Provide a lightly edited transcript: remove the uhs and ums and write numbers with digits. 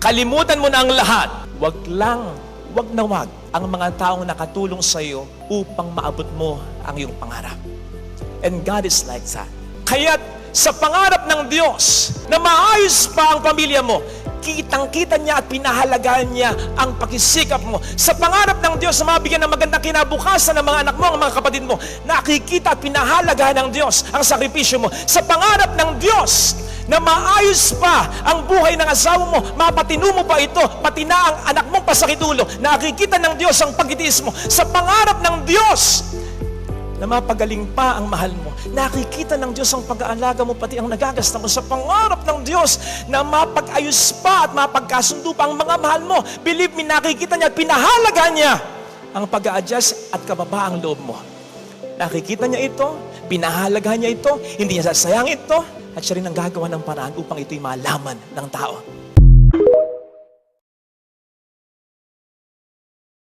Kalimutan mo na ang lahat. Wag na wag ang mga taong nakatulong sa iyo upang maabot mo ang iyong pangarap. And God is like that. Kaya't sa pangarap ng Diyos na maayos pa ang pamilya mo, kitang-kita niya at pinahalagaan niya ang pakisikap mo. Sa pangarap ng Diyos na mabigyan ng magandang kinabukasan ng mga anak mo, ang mga kapatid mo, nakikita at pinahalagaan ng Diyos ang sakripisyo mo. Sa pangarap ng Diyos na maayos pa ang buhay ng asawa mo, mapatino mo pa ito, pati na ang anak mong pasakitulo, nakikita ng Diyos ang pagtitiis mo. Sa pangarap ng Diyos na mapagaling pa ang mahal mo, nakikita ng Diyos ang pag-aalaga mo, pati ang nagagasta mo. Sa pangarap ng Diyos na mapag-ayos pa at mapagkasundo pa ang mga mahal mo, believe me, nakikita niya at pinahalaga niya ang pag-a-adjust at kababaang loob mo. Nakikita niya ito, pinahalaga niya ito, hindi niya sasayang ito, at siya rin ang gagawa ng paraan upang ito'y malaman ng tao.